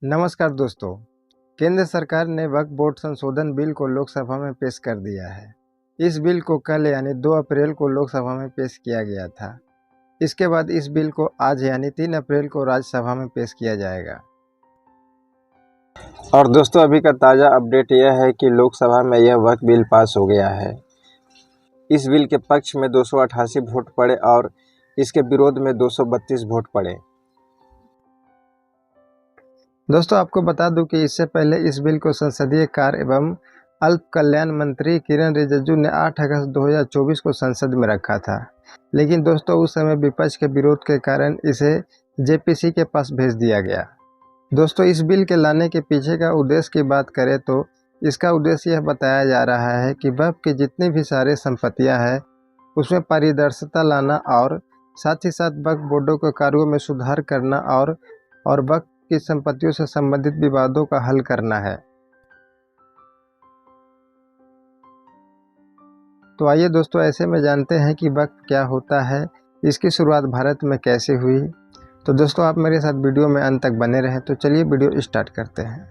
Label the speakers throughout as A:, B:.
A: नमस्कार दोस्तों। केंद्र सरकार ने वक्फ बोर्ड संशोधन बिल को लोकसभा में पेश कर दिया है। इस बिल को कल यानी 2 अप्रैल को लोकसभा में पेश किया गया था। इसके बाद इस बिल को आज यानी 3 अप्रैल को राज्यसभा में पेश किया जाएगा। और दोस्तों, अभी का ताज़ा अपडेट यह है कि लोकसभा में यह वक्फ बिल पास हो गया है। इस बिल के पक्ष में 288 वोट पड़े और इसके विरोध में 232 वोट पड़े। दोस्तों, आपको बता दूं कि इससे पहले इस बिल को संसदीय कार्य एवं अल्प कल्याण मंत्री किरण रिजिजू ने 8 अगस्त 2024 को संसद में रखा था, लेकिन दोस्तों उस समय विपक्ष के विरोध के कारण इसे जेपीसी के पास भेज दिया गया। दोस्तों, इस बिल के लाने के पीछे का उद्देश्य की बात करें तो इसका उद्देश्य यह बताया जा रहा है कि वक्फ की जितनी भी सारी संपत्तियां हैं उसमें पारदर्शिता लाना और साथ ही साथ वक्फ बोर्डों के कार्यों में सुधार करना और वक्फ की संपत्तियों से संबंधित विवादों का हल करना है। तो आइए दोस्तों, ऐसे में जानते हैं कि वक्फ क्या होता है, इसकी शुरुआत भारत में कैसे हुई। तो दोस्तों, आप मेरे साथ वीडियो में अंत तक बने रहें। तो चलिए वीडियो स्टार्ट करते हैं।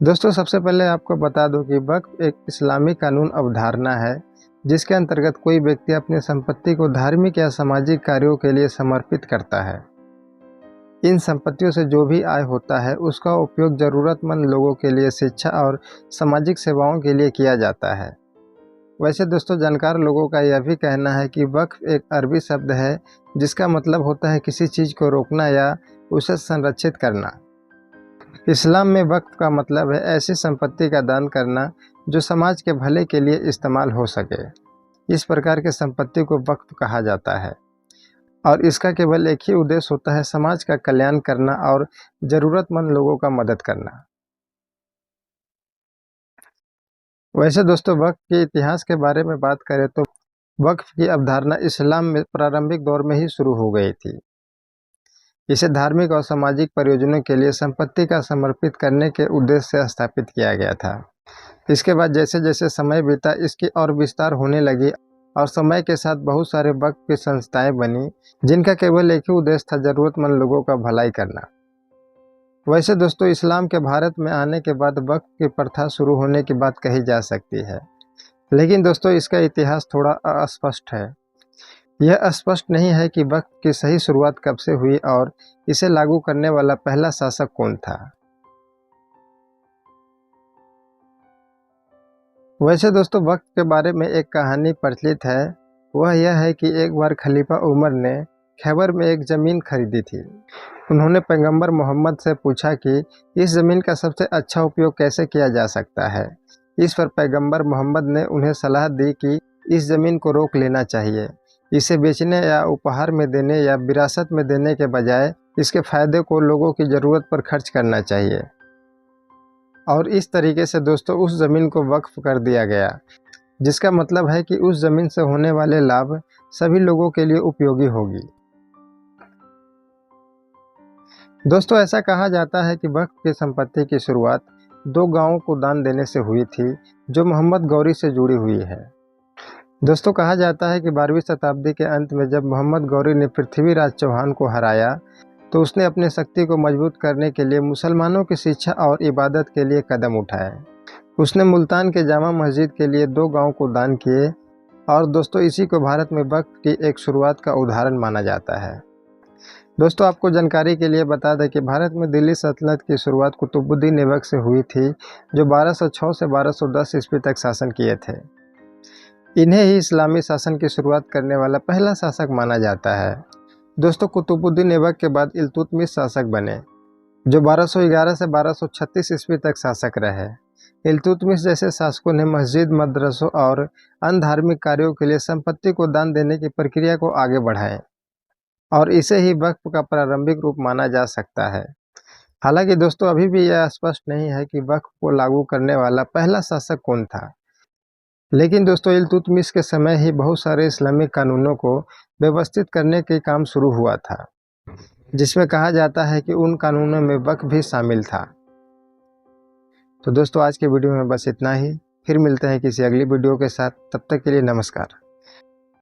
A: दोस्तों, सबसे पहले आपको बता दूं कि वक्फ एक इस्लामी कानून अवधारणा है जिसके अंतर्गत कोई व्यक्ति अपनी संपत्ति को धार्मिक या सामाजिक कार्यों के लिए समर्पित करता है। इन संपत्तियों से जो भी आय होता है उसका उपयोग जरूरतमंद लोगों के लिए शिक्षा और सामाजिक सेवाओं के लिए किया जाता है। वैसे दोस्तों, जानकार लोगों का यह भी कहना है कि वक्फ एक अरबी शब्द है जिसका मतलब होता है किसी चीज़ को रोकना या उसे संरक्षित करना। इस्लाम में वक्फ का मतलब है ऐसी संपत्ति का दान करना जो समाज के भले के लिए इस्तेमाल हो सके। इस प्रकार के संपत्ति को वक्फ कहा जाता है और इसका केवल एक ही उद्देश्य होता है, समाज का कल्याण करना और ज़रूरतमंद लोगों का मदद करना। वैसे दोस्तों, वक्फ के इतिहास के बारे में बात करें तो वक्फ की अवधारणा इस्लाम में प्रारंभिक दौर में ही शुरू हो गई थी। इसे धार्मिक और सामाजिक प्रयोजनों के लिए संपत्ति का समर्पित करने के उद्देश्य से स्थापित किया गया था। इसके बाद जैसे जैसे समय बीता इसकी और विस्तार होने लगी और समय के साथ बहुत सारे वक्फ की संस्थाएं बनी जिनका केवल एक ही उद्देश्य था, ज़रूरतमंद लोगों का भलाई करना। वैसे दोस्तों, इस्लाम के भारत में आने के बाद वक्फ की प्रथा शुरू होने की बात कही जा सकती है, लेकिन दोस्तों इसका इतिहास थोड़ा अस्पष्ट है। यह स्पष्ट नहीं है कि वक्फ की सही शुरुआत कब से हुई और इसे लागू करने वाला पहला शासक कौन था। वैसे दोस्तों, वक्त के बारे में एक कहानी प्रचलित है। वह यह है कि एक बार खलीफा उमर ने खैबर में एक ज़मीन खरीदी थी। उन्होंने पैगंबर मोहम्मद से पूछा कि इस ज़मीन का सबसे अच्छा उपयोग कैसे किया जा सकता है। इस पर पैगंबर मोहम्मद ने उन्हें सलाह दी कि इस ज़मीन को रोक लेना चाहिए। इसे बेचने या उपहार में देने या विरासत में देने के बजाय इसके फ़ायदे को लोगों की ज़रूरत पर खर्च करना चाहिए। और इस तरीके से दोस्तों उस ज़मीन को वक्फ कर दिया गया, जिसका मतलब है कि उस ज़मीन से होने वाले लाभ सभी लोगों के लिए उपयोगी होगी। दोस्तों, ऐसा कहा जाता है कि वक्फ की संपत्ति की शुरुआत 2 गांवों को दान देने से हुई थी जो मोहम्मद गौरी से जुड़ी हुई है। दोस्तों, कहा जाता है कि 12वीं शताब्दी के अंत में जब मोहम्मद गौरी ने पृथ्वीराज चौहान को हराया तो उसने अपनी शक्ति को मजबूत करने के लिए मुसलमानों की शिक्षा और इबादत के लिए कदम उठाए। उसने मुल्तान के जामा मस्जिद के लिए 2 गांव को दान किए और दोस्तों इसी को भारत में वक्फ की एक शुरुआत का उदाहरण माना जाता है। दोस्तों, आपको जानकारी के लिए बता दें कि भारत में दिल्ली सल्तनत की शुरुआत कुतुबुद्दीन ऐबक से हुई थी, जो 1206 से 1210 ईस्वी तक शासन किए थे। इन्हें ही इस्लामी शासन की शुरुआत करने वाला पहला शासक माना जाता है। दोस्तों, कुतुबुद्दीन ऐबक के बाद इल्तुतमिश शासक बने, जो 1211 से 1236 ईस्वी तक शासक रहे। इल्तुतमिश जैसे शासकों ने मस्जिद, मदरसों और अन्य धार्मिक कार्यों के लिए संपत्ति को दान देने की प्रक्रिया को आगे बढ़ाए और इसे ही वक्फ का प्रारंभिक रूप माना जा सकता है। हालांकि दोस्तों, अभी भी यह स्पष्ट नहीं है कि वक्फ को लागू करने वाला पहला शासक कौन था, लेकिन दोस्तों इल्तुतमिश के समय ही बहुत सारे इस्लामिक कानूनों को व्यवस्थित करने के काम शुरू हुआ था, जिसमें कहा जाता है कि उन कानूनों में वक्फ भी शामिल था। तो दोस्तों, आज के वीडियो में बस इतना ही। फिर मिलते हैं किसी अगली वीडियो के साथ। तब तक के लिए नमस्कार।